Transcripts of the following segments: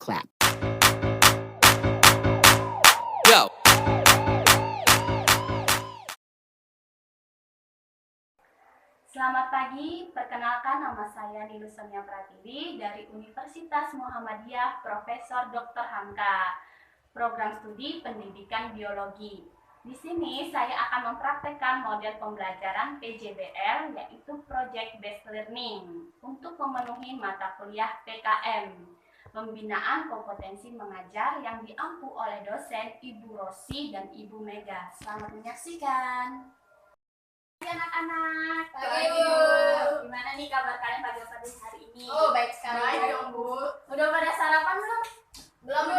clap. Go. Selamat pagi, perkenalkan nama saya Nilu Sonia Pratiwi dari Universitas Muhammadiyah Profesor Dr. Hamka, Program Studi Pendidikan Biologi. Di sini saya akan mempraktekkan model pembelajaran PJBL, yaitu Project Based Learning, untuk memenuhi mata kuliah PKM, Pembinaan Kompetensi Mengajar, yang diampu oleh dosen Ibu Rosi dan Ibu Mega. Selamat menyaksikan. Anak-anak, Pagi, Bu. gimana nih kabar kalian pagi-pagi hari ini? Oh, baik sekali. Baik dong, Bu. Udah pada sarapan belum? Belum, Bu.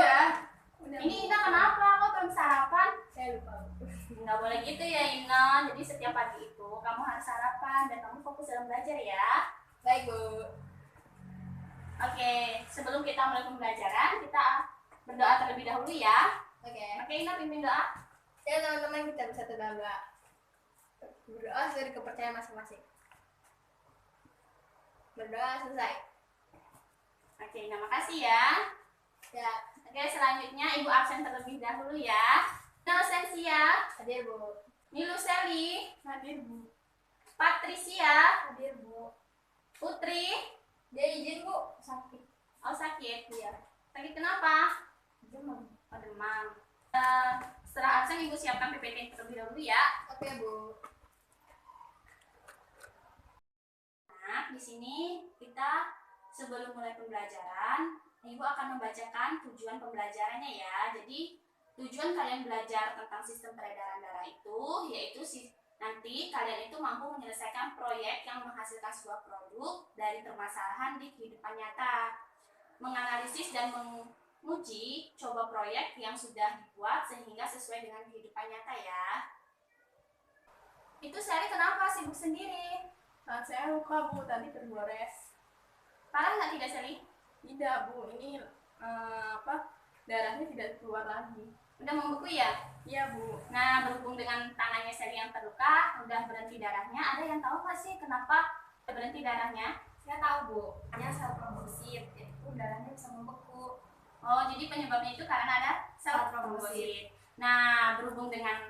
Ini Ina kenapa? Kok belum sarapan? Saya lupa, Bu. Nggak boleh gitu ya, Ina. Jadi setiap pagi itu kamu harus sarapan dan kamu fokus dalam belajar ya. Baik, Bu. Oke, sebelum kita mulai pembelajaran, kita berdoa terlebih dahulu ya. Oke. Ina pimpin doa. Ya, teman-teman, kita bisa berdoa. Berdoa sesuai kepercayaan masing-masing. Berdoa selesai. Oke, Ina makasih ya. Ya, Oke, selanjutnya Ibu absen terlebih dahulu ya. Nosensia, hadir, Bu. Nilu Seli, Hadir, Bu. Patricia, Hadir, Bu. Putri. Dia izin, Bu. Sakit. Oh, sakit. Iya. Sakit kenapa? Demam. Oh, demam. Setelah absen Ibu siapkan PPT terlebih dahulu ya. Oke, Bu. Nah, di sini kita sebelum mulai pembelajaran, Ibu akan membacakan tujuan pembelajarannya ya. Jadi, tujuan kalian belajar tentang sistem peredaran darah itu yaitu nanti kalian itu mampu menyelesaikan proyek yang menghasilkan sebuah produk dari permasalahan di kehidupan nyata, menganalisis dan menguji coba proyek yang sudah dibuat sehingga sesuai dengan kehidupan nyata ya. Itu Sally kenapa sibuk sendiri? Saya luka, Bu. Tadi tergores. Parah nggak tidak Sally? Tidak, Bu. Ini darahnya tidak keluar lagi. Udah membeku ya? Iya, Bu. Nah, berhubung dengan tangannya Sally yang terluka, udah berhenti darahnya. Ada yang tahu nggak sih kenapa berhenti darahnya? Saya tahu, Bu. Hanya sel trombosit, itu darahnya bisa membeku. Oh, jadi penyebabnya itu karena ada sel trombosit. Nah, berhubung dengan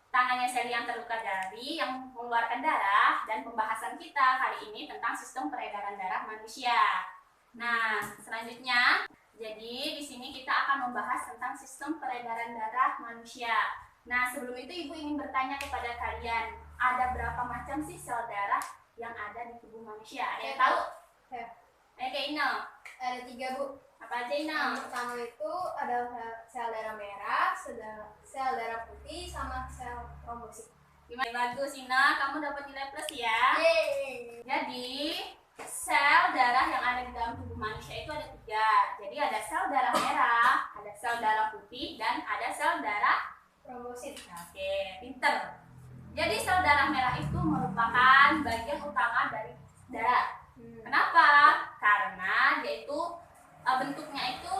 tangannya Sally yang terluka yang mengeluarkan darah, dan pembahasan kita kali ini tentang sistem peredaran darah manusia. Nah, selanjutnya, jadi di sini kita akan membahas tentang sistem peredaran darah manusia. Nah, sebelum itu Ibu ingin bertanya kepada kalian, ada berapa macam sih sel darah yang ada di tubuh manusia? Ada yang tahu? Kayak Ina. Ada 3, Bu. Apa aja Ina? Yang pertama itu ada sel darah merah, sel darah putih, sama sel trombosit. Gimana? Bagus Ina, kamu dapat nilai plus ya. Yeay. Jadi sel darah yang ada di dalam tubuh manusia itu ada 3. Jadi ada sel darah merah, ada sel darah putih, dan ada sel darah Trombosit. Oke, pinter. Jadi sel darah merah itu merupakan bagian utama dari darah. Kenapa? Karena dia itu bentuknya itu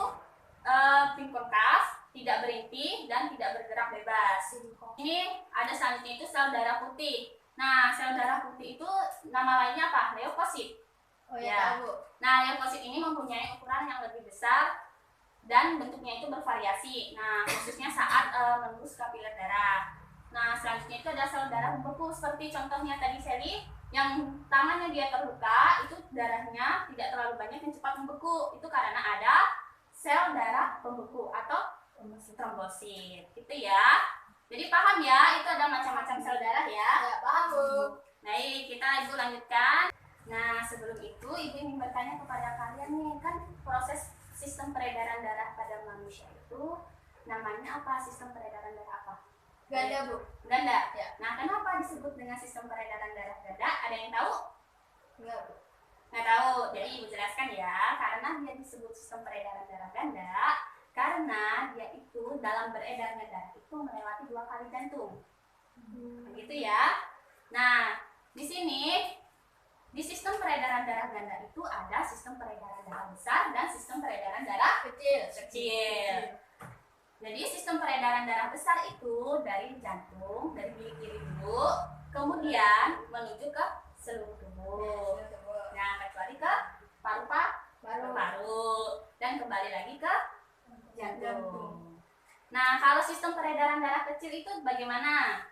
pink konkav, tidak berinti, dan tidak bergerak bebas. Ini ada selanjutnya itu sel darah putih. Nah, sel darah putih itu nama lainnya apa? Leukosit. Oh ya, Bu. Nah, leukosit ini mempunyai ukuran yang lebih besar dan bentuknya itu bervariasi. Nah, khususnya saat menembus kapiler darah. Nah, selanjutnya itu ada sel darah pembeku, seperti contohnya tadi Sally, yang tangannya dia terluka, itu darahnya tidak terlalu banyak dan cepat membeku. Itu karena ada sel darah pembeku atau trombosit. Gitu ya. Jadi paham ya, itu ada macam-macam sel darah ya. Ya, paham, Bu. Baik, kita Ibu lanjutkan. Nah, sebelum itu Ibu ingin bertanya kepada kalian nih, kan proses sistem peredaran darah pada manusia itu namanya apa? Sistem peredaran darah apa? Ganda, Bu. Ganda. Ya. Nah, kenapa disebut dengan sistem peredaran darah ganda? Ada yang tahu? Enggak, Bu. Nggak tahu. Jadi Ibu jelaskan ya, karena dia disebut sistem peredaran darah ganda karena dia itu dalam beredarnya darah itu melewati 2 kali jantung. Begitu ya. Nah, di sini di sistem peredaran darah ganda itu ada sistem peredaran darah besar dan sistem peredaran darah kecil. Jadi sistem peredaran darah besar itu dari jantung, dari bilik kiri dulu, kemudian menuju ke seluruh tubuh. Nah, kecuali ke paru-paru paru dan kembali lagi ke jantung. Nah, kalau sistem peredaran darah kecil itu bagaimana?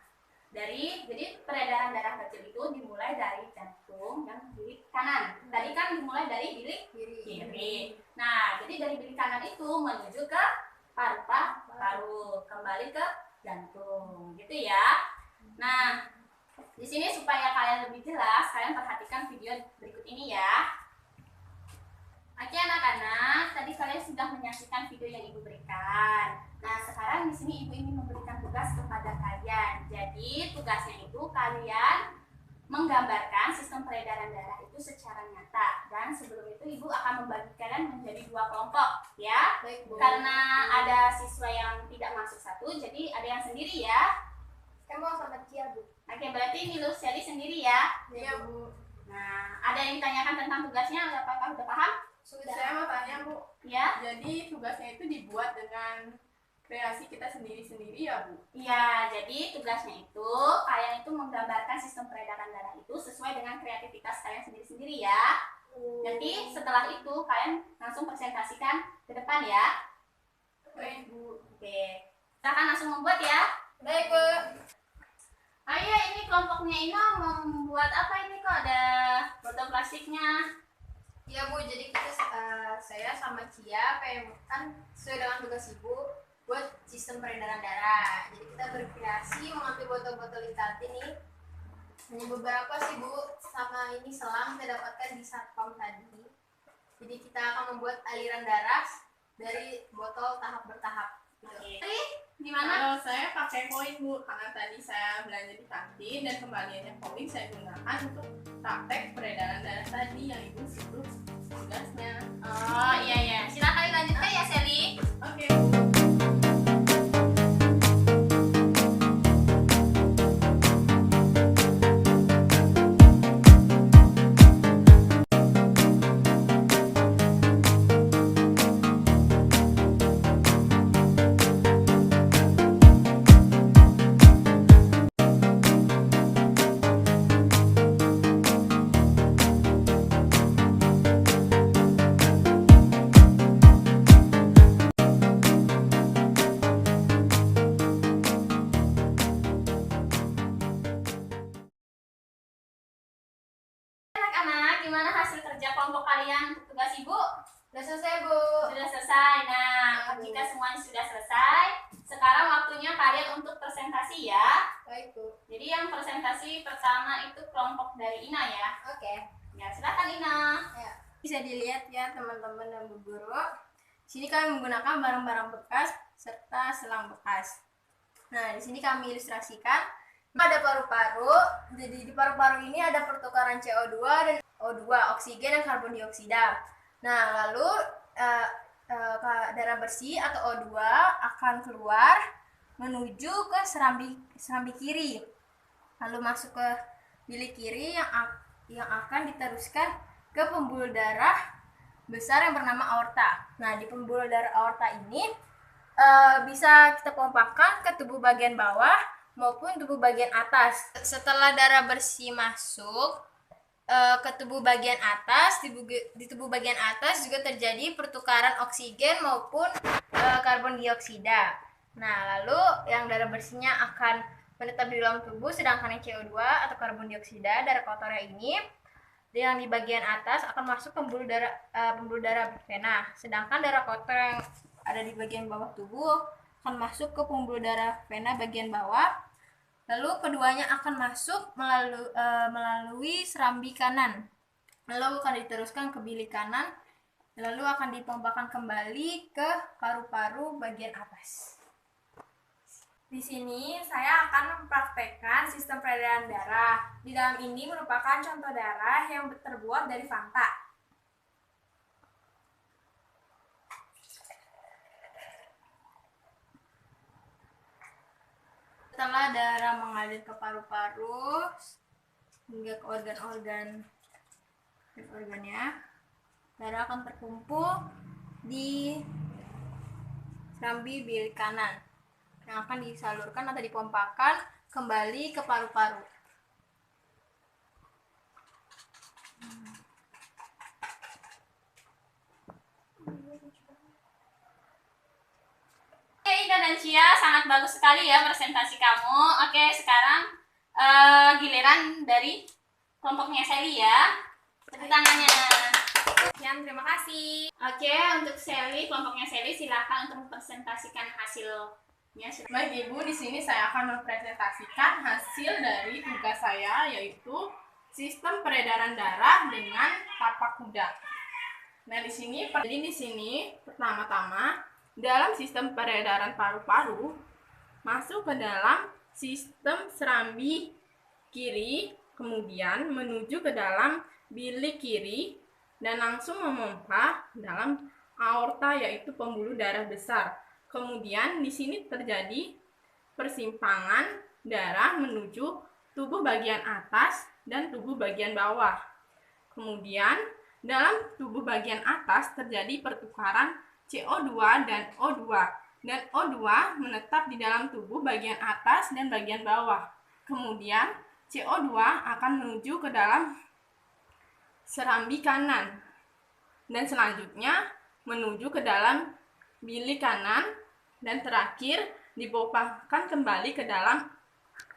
Jadi peredaran darah kecil itu dimulai dari jantung yang bilik kanan. Tadi kan dimulai dari bilik kiri. Nah, jadi dari bilik kanan itu menuju ke paru-paru, kembali ke jantung, gitu ya. Nah, di sini supaya kalian lebih jelas, kalian perhatikan video berikut ini ya. Oke anak-anak, tadi kalian sudah menyaksikan video yang ibu berikan. Nah, sekarang di sini ibu ingin memberikan tugas kepada kalian. Jadi tugasnya itu kalian menggambarkan sistem peredaran darah itu secara nyata. Dan sebelum itu ibu akan membagi kalian menjadi 2 kelompok ya. Baik, Bu. Karena ada siswa yang tidak masuk satu, jadi ada yang sendiri ya. Saya mau sama Cia, Bu. Oke, berarti Nilu Sally sendiri ya. Iya, Bu. Nah, ada yang ditanyakan tentang tugasnya, apakah udah paham? Saya mau tanya, Bu. Ya. Jadi tugasnya itu dibuat dengan kreasi kita sendiri-sendiri ya, Bu? Iya, jadi tugasnya itu kalian itu menggambarkan sistem peredaran darah itu sesuai dengan kreativitas kalian sendiri-sendiri ya. Nanti setelah itu kalian langsung presentasikan ke depan ya. Baik, Bu. Oke, silakan langsung membuat ya. Baik, Bu. Ayo, ini kelompoknya Ino membuat apa ini, kok ada botol plastiknya? Iya, Bu, jadi saya sama Cia kan sesuai dengan tugas Ibu buat sistem peredaran darah. Jadi kita berkreasi mengambil botol-botol hitam ini. Hanya beberapa sih, Bu, sama ini selang kita dapatkan di satpam tadi. Jadi kita akan membuat aliran darah dari botol tahap bertahap. Gitu. Oke. Gimana? Kalau saya pakai koin, Bu, karena tadi saya belanja di kantin dan kembaliannya koin saya gunakan untuk praktek peredaran darah tadi yang Ibu suruh tugasnya. Oh iya, silakan dilanjutkan ya Sally. Oke. Anak-anak, gimana hasil kerja kelompok kalian untuk tugas Ibu? Udah selesai, Bu. Sudah selesai. Nah, jika semuanya sudah selesai, sekarang waktunya kalian untuk presentasi ya. Baik, Bu. Jadi yang presentasi pertama itu kelompok dari Ina ya. Oke. Ya, silakan Ina. Ya. Bisa dilihat ya teman-teman dan Bu Guru. Di sini kami menggunakan barang-barang bekas serta selang bekas. Nah, di sini kami ilustrasikan ada paru-paru. Jadi di paru-paru ini ada pertukaran CO2 dan O2, oksigen dan karbon dioksida. Nah, lalu darah bersih atau O2 akan keluar menuju ke serambi kiri. Lalu masuk ke bilik kiri yang akan diteruskan ke pembuluh darah besar yang bernama aorta. Nah, di pembuluh darah aorta ini bisa kita pompakan ke tubuh bagian bawah maupun tubuh bagian atas. Setelah darah bersih masuk ke tubuh bagian atas, di tubuh bagian atas juga terjadi pertukaran oksigen maupun karbon dioksida. Nah, lalu yang darah bersihnya akan menetap di dalam tubuh, sedangkan yang CO2 atau karbon dioksida, darah kotornya ini, yang di bagian atas akan masuk pembuluh darah vena, sedangkan darah kotor yang ada di bagian bawah tubuh akan masuk ke pembuluh darah vena bagian bawah. Lalu keduanya akan masuk melalui serambi kanan, lalu akan diteruskan ke bilik kanan, lalu akan dipompakan kembali ke paru-paru bagian atas. Di sini saya akan mempraktekkan sistem peredaran darah. Di dalam ini merupakan contoh darah yang terbuat dari Fanta. Setelah darah mengalir ke paru-paru hingga ke organnya, darah akan terkumpul di serambi bilik kanan yang akan disalurkan atau dipompakan kembali ke paru-paru. Nancia, sangat bagus sekali ya presentasi kamu. Oke, sekarang giliran dari kelompoknya Sally ya. Tepuk tangannya. Terima kasih. Oke, untuk Sally, kelompoknya Sally silahkan untuk mempresentasikan hasilnya. Baik Ibu, di sini saya akan mempresentasikan hasil dari tugas saya, yaitu sistem peredaran darah dengan tapak kuda. Nah, di sini pertama-tama dalam sistem peredaran paru-paru masuk ke dalam sistem serambi kiri, kemudian menuju ke dalam bilik kiri dan langsung memompa dalam aorta, yaitu pembuluh darah besar. Kemudian di sini terjadi persimpangan darah menuju tubuh bagian atas dan tubuh bagian bawah. Kemudian dalam tubuh bagian atas terjadi pertukaran CO2 dan O2, dan O2 menetap di dalam tubuh bagian atas dan bagian bawah. Kemudian CO2 akan menuju ke dalam serambi kanan dan selanjutnya menuju ke dalam bilik kanan dan terakhir dipompakan kembali ke dalam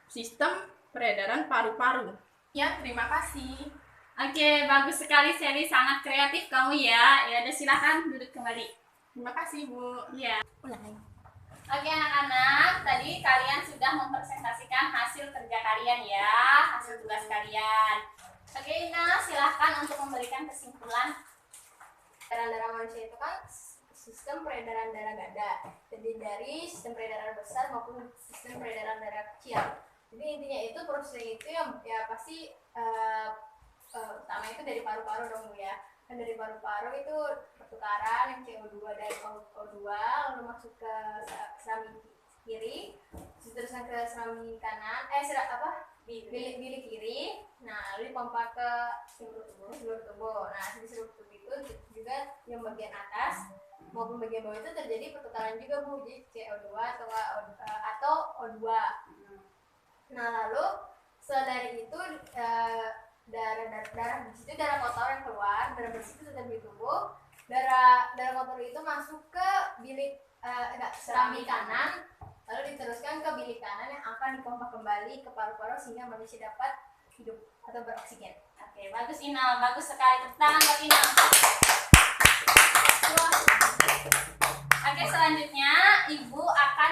sistem peredaran paru-paru. Ya, terima kasih. Oke, bagus sekali Sally, sangat kreatif kamu ya. Ya, udah silahkan duduk kembali. Terima kasih, Bu. Iya. Oke anak-anak, tadi kalian sudah mempresentasikan hasil kerja kalian ya, hasil tugas kalian. Oke Ina, silahkan untuk memberikan kesimpulan. Peredaran darah manusia itu kan sistem peredaran darah ganda. Jadi dari sistem peredaran besar maupun sistem peredaran darah kecil. Jadi intinya itu prosesnya itu yang ya pasti utama itu dari paru-paru dong Bu ya. Kan dari paru-paru itu pertukaran yang CO2 dan O2 lalu masuk ke serambi kiri, terusnya ke serambi kanan, bilik kiri. Nah, lalu dipompa ke seluruh tubuh. Nah, di seluruh tubuh itu juga yang bagian atas maupun bagian bawah itu terjadi pertukaran juga Bu, jadi CO2 atau O2. Nah, lalu setelah dari itu darah di situ darah kotor yang keluar, darah bersih itu tetap di tubuh. Darah kotor itu masuk ke bilik serambi kanan, lalu diteruskan ke bilik kanan yang akan dipompa kembali ke paru-paru sehingga manusia dapat hidup atau beroksigen. Oke, bagus Ina, bagus sekali. Tepuk tangan buat Ina. Oke, selanjutnya Ibu akan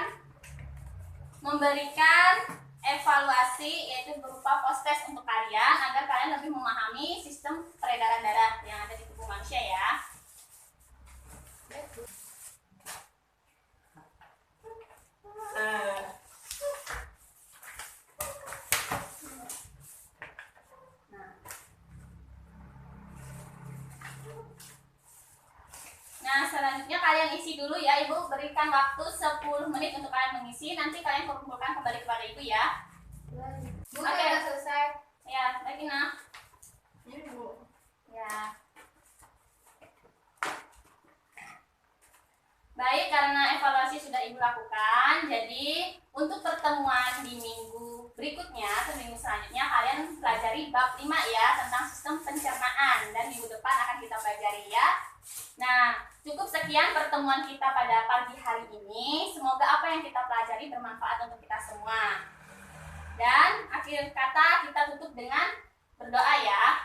memberikan evaluasi, yaitu berupa post test untuk kalian agar kalian lebih memahami sistem peredaran darah yang ada di tubuh manusia ya. Nah, selanjutnya kalian isi dulu ya, Ibu berikan waktu 10 menit untuk kalian mengisi. Nanti kalian kumpulkan kembali kepada Ibu ya. Bu, Oke. udah selesai. Ya, baik Ina. Ini, Bu. Ya. Baik, karena evaluasi sudah Ibu lakukan, jadi untuk pertemuan di minggu berikutnya atau minggu selanjutnya kalian pelajari bab 5 ya, tentang sistem pencernaan, dan minggu depan akan kita pelajari ya. Nah, cukup sekian pertemuan kita pada pagi hari ini. Semoga apa yang kita pelajari bermanfaat untuk kita semua. Dan akhir kata kita tutup dengan berdoa ya.